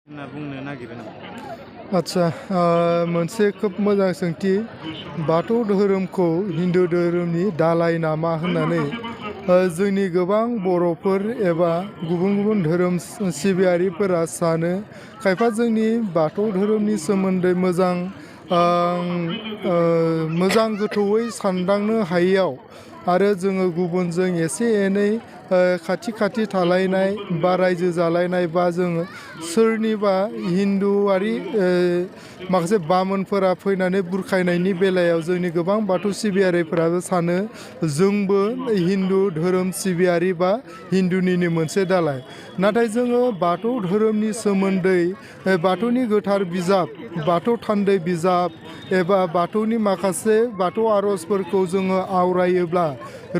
होनना बुंनो नागिरो नामा? आच्छा मोनसे खोब मोजां सोंथि बाथौ धोरोमखौ हिन्दु धोरोमनि दालाय नामा होननानै जोंनि गोबां बर'फोर एबा गुबुन गुबुन धोरोम सिबियारिफोरा सानो खायफा जोंनि बाथौ धोरोमनि सोमोन्दै मोजां गोथौयै सानदांनो हायैयाव आरो जोङो गुबुनजों एसे एनै खाथि खाथि थालायनाय बा रायजो जालायनाय बा जोङो सोरनिबा हिन्दुआरि माखासे बामोनफोरा फैनानै बुरखायनायनि बेलायाव जोंनि गोबां बाथौ सिबियारिफोराबो सानो जोंबो हिन्दु धोरोम सिबियारि बा हिन्दुनिनो मोनसे दालाय। नाथाय जोङो बाथौ धोरोमनि सोमोन्दै बाथौनि गोथार बिजाब बाथौ थान्दै बिजाब एबा बाथौनि माखासे बाथौ आर'जफोरखौ जोङो आवरायोब्ला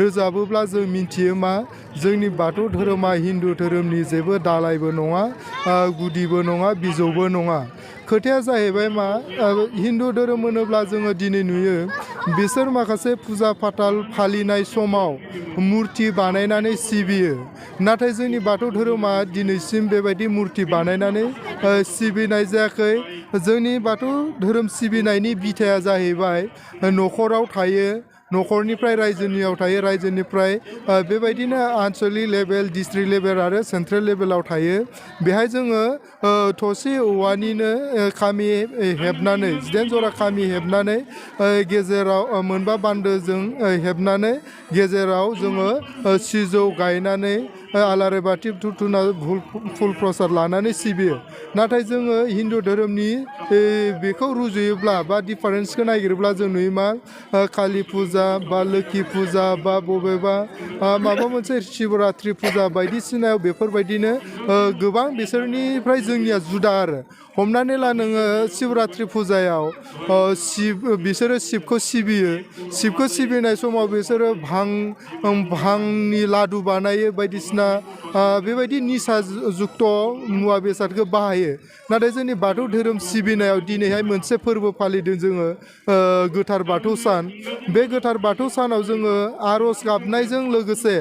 रोजाबोब्ला जों मिथियो मा जोंनि बाथौ धोरोमा हिन्दु धोरोमनि जेबो दालायबो नङा गुदिबो नङा बिजौबो नङा। खोथाया जाहैबाय मा हिन्दु धोरोम होनोब्ला जोङो दिनै नुयो बिसोर माखासे फुजा फाथाल फालिनाय समाव मुर्ति बानायनानै सिबियो। नाथाय जोंनि बाथौ धोरोमा दिनैसिम बेबायदि मुर्ति बानायनानै सिबिनाय जायाखै। जोंनि बाथौ धोरोम सिबिनायनि बिथाया जाहैबाय न'खराव थायो न'खरनिफ्राय रायजोनियाव थायो रायजोनिफ्राय बेबायदिनो आनसलिक लेभेल डिस्ट्रिक्ट लेभेल आरो सेन्ट्रेल लेभेलाव थायो। बेहाय जोङो थसे औवानिनो खामि हेबनानै 18 जरा खामि हेबनानै गेजेराव मोनबा बान्दोजों हेबनानै गेजेराव जोङो सिजौ गायनानै आलारि बाथि धुप धुना फुल प्रसाद लानानै सिबियो। नाथाय जोङो हिन्दु धोरोमनि बेखौ रुजुयोब्ला बा डिफारेन्सखौ नागिरोब्ला जों नुयो मा कालि फुजा बा लोखि फुजा बा बबेबा माबा मोनसे शिवरात्रि फुजा बायदिसिनायाव बेफोरबायदिनो गोबां बिसोरनिफ्राय जोंनिया जुदा आरो हमनानै ला नोङो शिवरात्रि फुजायाव बिसोरो शिबखौ सिबियो। शिबखौ सिबिनाय समाव बिसोरो भांनि लादु बानायो बायदिसिना बेबायदि निसा जुक्त मुवा बेसादखौ बाहायो। नाथाय जोंनि बाथौ धोरोम सिबिनायाव दिनैहाय मोनसे फोरबो फालिदों जोङो गोथार बाथौ सान। बे गोथार बाथौ सानाव जोङो आर'ज गाबनायजों लोगोसे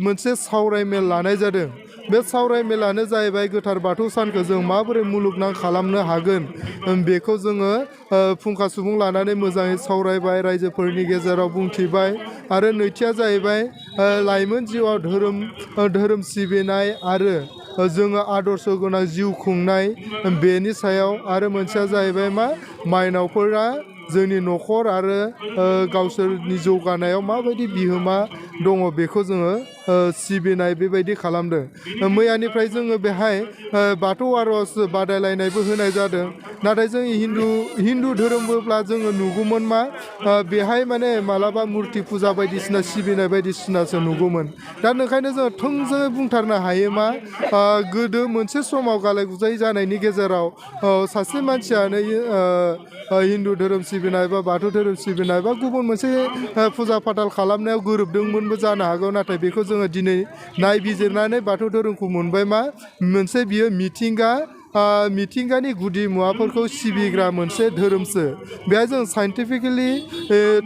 मोनसे सावरायमेल लानाय जादों। बे सावरायमेलानो जाहैबाय गोथार बाथौ सानखौ जों माबोरै मुलुगनां खालामनो हागोन बेखौ जोङो फुंखा सुबुं लानानै मोजाङै सावरायबाय रायजोफोरनि गेजेराव बुंथिबाय। आरो नैथिया जाहैबाय लाइमोन जिउआव धोरोम सिबिनाय आरो जोङो आदर्श गोनां जिउ खुंनाय बेनि सायाव आरो मोनसेया जाहैबाय मा माइनावफोरा जोंनि न'खर आरो गावसोरनि जौगानायाव माबायदि बिहोमा दङ बेखौ जोङो सिबिनाय बेबायदि खालामदों। मैयानिफ्राय जोङो बेहाय बाथौ आर'ज बादायलायनायबो होनाय जादों। नाथाय जों हिन्दु धोरोमब्ला जोङो नुगौमोन मा बेहाय माने मालाबा मुर्ति फुजा बायदिसिना सिबिनाय बायदिसिनासो नुगौमोन। दा ओंखायनो जोङो थोंजोङै बुंथारनो हायो मा गोदो मोनसे समाव गालाय गुजाय जानायनि गेजेराव सासे मानसियानो हिन्दु धोरोम सिबिनाय बा बाथौ धोरोम सिबिनाय बा गुबुन मोनसे फुजा फाथाल खालामनायाव गोरोबदोंमोनबो जानो हागौ। नाथाय बेखौ जोङो दिनै नायबिजिरनानै बाथौ धोरोमखौ मोनबाय मा मोनसे बियो मिथिंगानि गुदि मुवाफोरखौ सिबिग्रा मोनसे धोरोमसो। बेहाय जों साइन्टिफिकेलि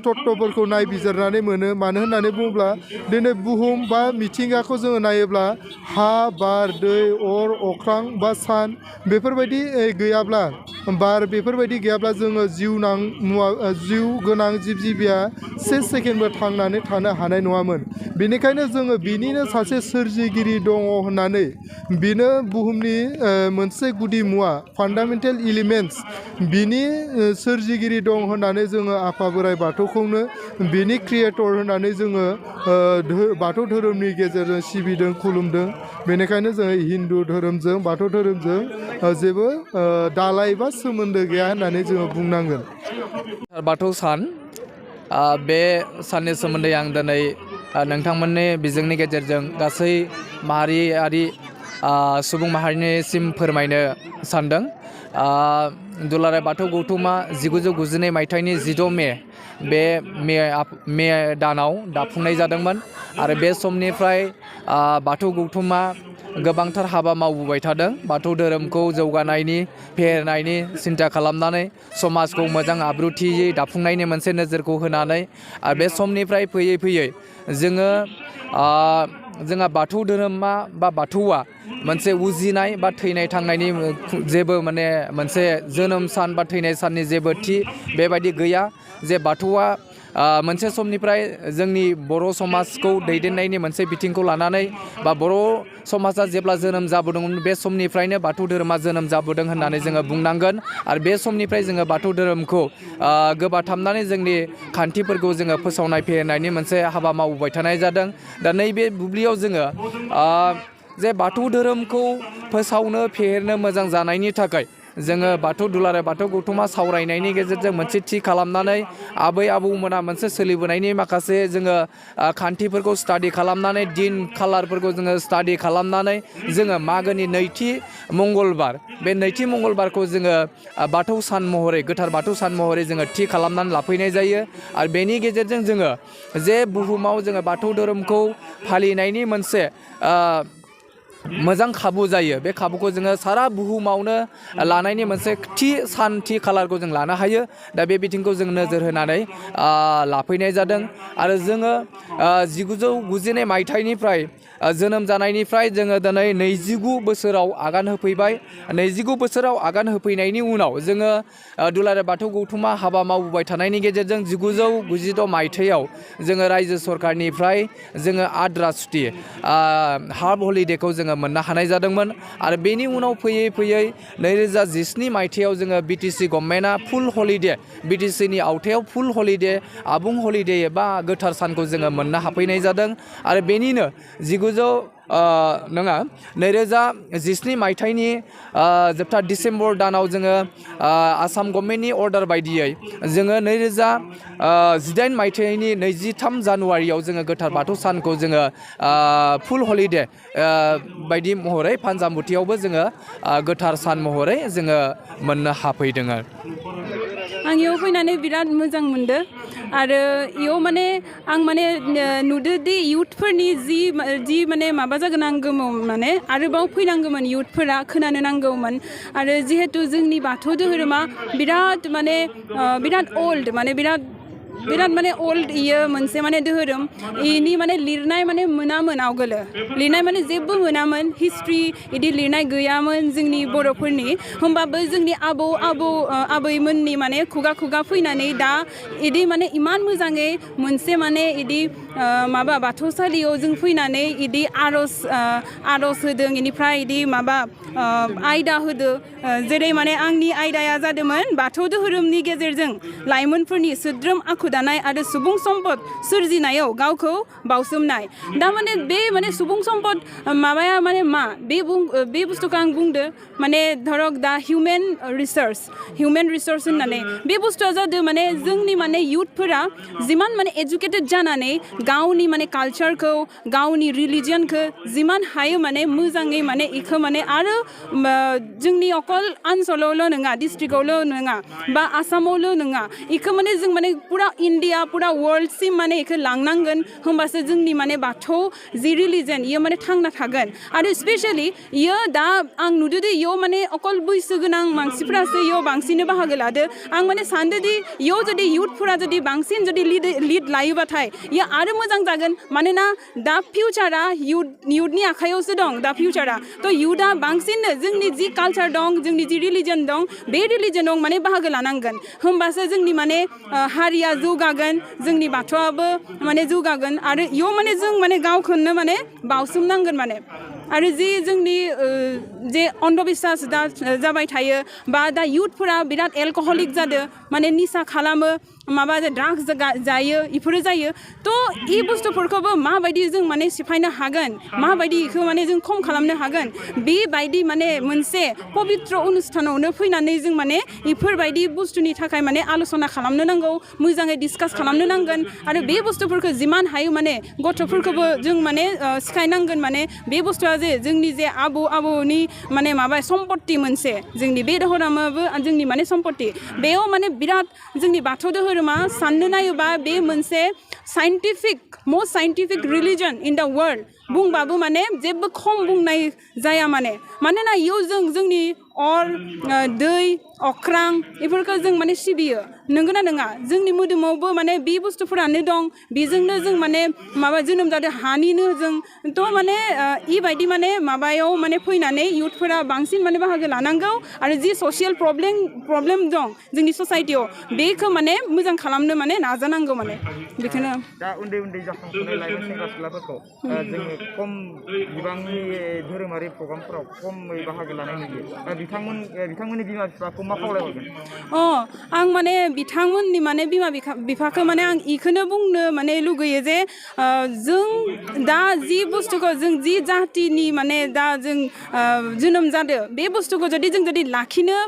तत्वफोरखौ नायबिजिरनानै मोनो। मानो होननानै बुङोब्ला दिनै बुहुम बा मिथिंगाखौ जोङो नायोब्ला हा बार दै अर अख्रां बा सान बेफोरबायदि गैयाब्ला बार बेफोरबायदि गैयाब्ला जोङो जिउ गोनां जिब जिबिया से सेकेन्डबो थांनानै थानो हानाय नङामोन। बेनिखायनो जोङो बिनिनो सासे सोरजिगिरि दङ होननानै बेनो बुहुमनि मोनसे गुदि मुवा फान्डामेन्टेल इलिमेन्टस बिनि सोरजिगिरि दं होननानै जोङो आफा बोराइ बाथौखौनो बिनि क्रियेटर होननानै जोङो बाथौ धोरोमनि गेजेरजों सिबिदों खुलुमदों। बेनिखायनो जोङो हिन्दु धोरोमजों बाथौ धोरोमजों जेबो दालाय बा सोमोन्दो गैया होननानै जोङो बुंनांगोन। बाथौ सान बे साननि सोमोन्दै आं दिनै नोंथांमोननि बिजोंनि गेजेरजों गासै माहारियारि सुबुं माहारिनिसिम फोरमायनो सानदों। दुलाराय बाथौ गौथुमा 1992 मायथाइनि 16 मे बे मे दानाव दाफुंनाय जादोंमोन। आरो बे समनिफ्राय बाथौ गौथुमा गोबांथार हाबा मावबोबाय थादों। बाथौ धोरोमखौ जौगानायनि फेहेरनायनि सिन्था खालामनानै समाजखौ मोजां आब्रुथियै दाफुंनायनि मोनसे नोजोरखौ होनानै बे समनिफ्राय फैयै फैयै जोङो जोंहा बाथौ धोरोमा बा बाथौआ मोनसे उजिनाय बा थैनाय थांनायनि जेबो माने मोनसे जोनोम सान बा थैनाय साननि जेबो थि बेबायदि गैया जे बाथौआ मोनसे समनिफ्राय जोंनि बर' समाजखौ दैदेननायनि मोनसे बिथिंखौ लानानै बा बर' समाजा जेब्ला जोनोम जाबोदोंमोन बे समनिफ्रायनो बाथौ धोरोमा जोनोम जाबोदों होननानै जोङो बुंनांगोन आरो बे समनिफ्राय जोङो बाथौ धोरोमखौ गोबाथामनानै जोंनि खान्थिफोरखौ जोङो फोसावनाय फेहेरनायनि मोनसे हाबा मावबोबाय थानाय जादों दा नैबे बुब्लियाव जोङो जे बाथौ धोरोमखौ फोसावनो फेहेरनो मोजां जानायनि थाखाय जोङो बाथौ दुलाराय बाथौ गौथुमा सावरायनायनि गेजेरजों मोनसे थि खालामनानै आबै आबौमोना मोनसे सोलिबोनायनि माखासे जोङो खान्थिफोरखौ स्टाडि खालामनानै दिन खालारफोरखौ जोङो स्टाडि खालामनानै जोङो मागोनि नैथि मंगलबार बे नैथि मंगलबारखौ जोङो बाथौ सान महरै गोथार बाथौ सान महरै जोङो थि खालामनानै लाफैनाय जायो आरो बेनि गेजेरजों जोङो जे बुहुमाव जोङो बाथौ धोरोमखौ फालिनायनि मोनसे मोजां खाबु जायो बे खाबुखौ जोङो सारा बुहुमावनो लानायनि मोनसे थि सान थि खालारखौ जों लानो हायो दा बे बिथिंखौ जों नोजोर होनानै लाफैनाय जादों आरो जोङो 1990 मायथाइनिफ्राय जोनोम जानायनिफ्राय जोङो दिनै 29 बोसोराव आगान होफैबाय 29 बोसोराव आगान होफैनायनि उनाव जोङो दुलाराय बाथौ गौथुमा हाबा मावबोबाय थानायनि गेजेरजों 1996 मायथाइयाव जोङो रायजो सरकारनिफ्राय जोङो आद्रा सुटि हाफ हलिडेखौ जोङो मोननो हानाय जादोंमोन आरो बेनि उनाव फैयै फैयै 2017 मायथाइयाव जोङो BTC गभर्नमेन्टआ फुल हलिडे BTCनि आवथायाव फुल हलिडे आबुं हलिडे एबा गोथार सानखौ जोङो मोननो हाफैनाय जादों आरो बेनिनो 2017 मायथाइनि जोबथा डिसेम्बर दानाव जोङो आसाम गभर्नमेन्टनि अर्डार बायदियै जोङो 2018 मायथाइनि 23 जानुवारियाव जोङो गोथार बाथौ सानखौ जोङो फुल हलिडे बायदि महरै फानजामुथियावबो जोङो गोथार सान महरै जोङो मोननो हाफैदों आं इयाव फैनानै बिराद मोजां मोनदों आरो इयाव माने आं माने नुदोंदि इयुथफोरनि जि माने माबा जागोनांगौमोन माने आरोबाव फैनांगौमोन इयुथफोरा खोनानो नांगौमोन आरो जिहेतु जोंनि बाथौ धोरोमा बिराद माने बिराद ओल्ड माने बिराद माने ओल्ड इयो मोनसे माने धोरोम इनि माने लिरनाय माने मोनामोन आवगोलो लिरनाय माने जेबो मोनामोन हिस्ट्रि इदि लिरनाय गैयामोन जोंनि बर'फोरनि होमबाबो जोंनि आबैमोननि माने खुगा फैनानै दा इदि माने इमान मोजाङै मोनसे माने इदि माबा बाथौसालियाव जों फैनानै इदि आर'ज होदों इनिफ्राय इदि माबा आयदा होदों जेरै माने आंनि आयदाया जादोंमोन बाथौ धोरोमनि गेजेरजों लाइमोनफोरनि सोद्रोम आखु दानाय आरो सुबुं सम्पद सोरजिनायाव गावखौ बावसोमनाय दा माने बे माने सुबुं सम्पद माबाया माने मा बे बुस्थुखौ आं बुंदो माने धरक दा हिउमेन रिसोर्स होननानै बे बुस्थुआ जादों माने जोंनि माने इयुथफोरा जिमान माने एजुकेटेड जानानै गावनि माने कालचारखौ गावनि रिलिजनखौ जिमान हायो माने मोजाङै माने इखौ माने आरो जोंनि अकल ओनसोलावल' नङा डिस्ट्रिक्टआवल' नङा बा आसामावल' नङा इखौ माने जों माने पुरा इन्डिया पुरा वर्ल्डसिम माने इखौ लांनांगोन होमबासो जोंनि माने बाथौ जि रिलिजन इयो माने थांना थागोन आरो स्पेशली इयो दा आं नुदोंदि इयो माने अकल बैसो गोनां मानसिफ्रासो इयो बांसिन बाहागो लादो आं माने सानदोंदि इयो जुदि इयुथफोरा जुदि बांसिन जुदि लिड लायोबाथाय इयो आरो मोजां जागोन मानोना दा फिउचारा इयुथनि आखायावसो दं दा फिउचारा थ' इयुथआ बांसिननो जोंनि जि कालचार दं जोंनि जि रिलिजन दं बे रिलिजनाव माने बाहागो लानांगोन होमबासो जोंनि माने हारिया जौगागोन जोंनि बाथौआबो माने जौगागोन आरो इयाव माने जों माने गावखौनो माने बावसोमनांगोन माने आरो जि जोंनि जे अन्धबिश्वास दा जाबाय थायो बा दा इयुथफोरा बिराद एलकहलिक जादों माने निसा खालामो माबा ड्राग्स जायो इफोरो जायो थ' इ बुस्थुफोरखौबो माबायदि जों माने सिफायनो हागोन माबायदि इखौ माने जों खम खालामनो हागोन बेबायदि माने मोनसे पबित्र अनुष्ठानावनो फैनानै जों माने इफोरबायदि बुस्थुनि थाखाय माने आल'सना खालामनो नांगौ मोजाङै डिसकास खालामनो नांगोन आरो बे बुस्थुफोरखौ जिमान हायो माने गथ'फोरखौबो जों माने सिखायनांगोन माने बे बुस्थुआ जे जोंनि जे आबौनि माने माबा सम्पत्ति मोनसे जोंनि बे धोरोमाबो जोंनि माने सम्पत्ति बेयाव माने बिराद जोंनि बाथौ धोरोमा साननो नायोबा बे मोनसे most scientific religion in the world बुंबाबो माने जेबो खम बुंनाय जाया माने मानोना इयाव जोंनि अर दै अख्रां बेफोरखौ जों माने सिबियो नंगौना नङा जोंनि मोदोमावबो माने बे बुस्थुफोरानो दं बेजोंनो जों माने माबा जोनोम जादों हानिनो जों थ' माने इबायदि माने माबायाव माने फैनानै इयुथफोरा बांसिन माने बाहागो लानांगौ आरो जि ससियेल प्रब्लेम दं जोंनि ससाइटियाव बेखौ माने मोजां खालामनो माने नाजानांगौ माने बेखौनो दा उन्दै जाखांफुनाय लाइमोन सेंग्रा सिख्लाफोरखौ जोङो खम बिबांनि धोरोमारि प्रग्रामफोराव खमै बाहागो लानाय नुयो बिथांमोननि बिमा बिफाखौ मा खावलायहरगोन आं माने बिथांमोननि माने बिमा बिफाखौ माने आं इखौनो बुंनो माने लुगैयो जे जों दा जि बुस्थुखौ जों जि जातिनि माने दा जों जोनोम जादों बे बुस्थुखौ जुदि लाखिनो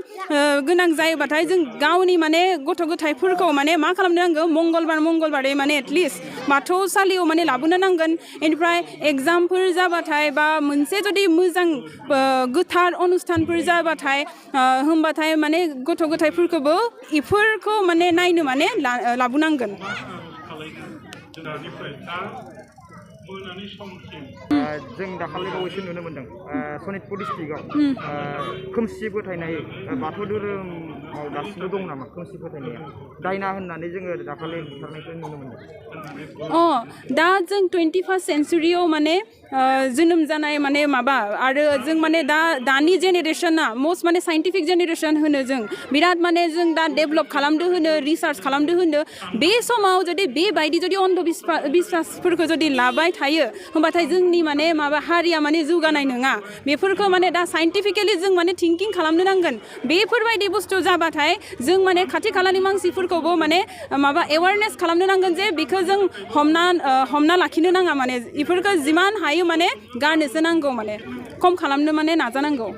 गोनां जायोबाथाय जों गावनि माने गथ' गथायफोरखौ माने मा खालामनो नांगौ मंगलबारै माने एटलिस्ट बाथौसालियाव माने लाबोनो नांगोन बेनिफ्राय एग्जामफोर जाबाथाय बा मोनसे जुदि मोजां गोथार अनुस्थानफोर जाबाथाय होमबाथाय माने गथ' गथायफोरखौबो इफोरखौ माने नायनो माने लाबोनांगोन जों दाखालि बावैसो नुनो मोन्दों सनितपुर डिस्ट्रिक्टआव खोमसि फोथायनाय बाथौ धोरोमाव दासिमबो दं नामा खोमसि फोथायनाया दायना होननानै जोङो दाखालि बुथारनायखौ नुनो मोन्दों दा जों 21st सेन्चुरियाव माने जोनोम जानाय माने माबा आरो जों माने दानि जेनेरेसना मस्ट माने साइन्टिफिक जेनेरेसन होनो जों बिराद माने जों दा डेभेलप खालामदो होनो रिसार्च खालामदो होनो बे समाव जुदि बेबायदि जुदि अन्धबिश्वासफोरखौ जुदि लाबाय थायो होमबाथाय जोंनि माने माबा हारिया माने जौगानाय नङा बेफोरखौ माने दा साइन्टिफिकेलि जों माने थिंकिं खालामनो नांगोन बेफोरबायदि बुस्थु जाबाथाय जों माने खाथि खालानि मानसिफोरखौबो माने माबा एवारनेस खालामनो नांगोन जे बेखौ जों हमना लाखिनो नाङा माने बेफोरखौ जिमान हायो माने गारनोसो नांगौ माने खम खालामनो माने नाजानांगौ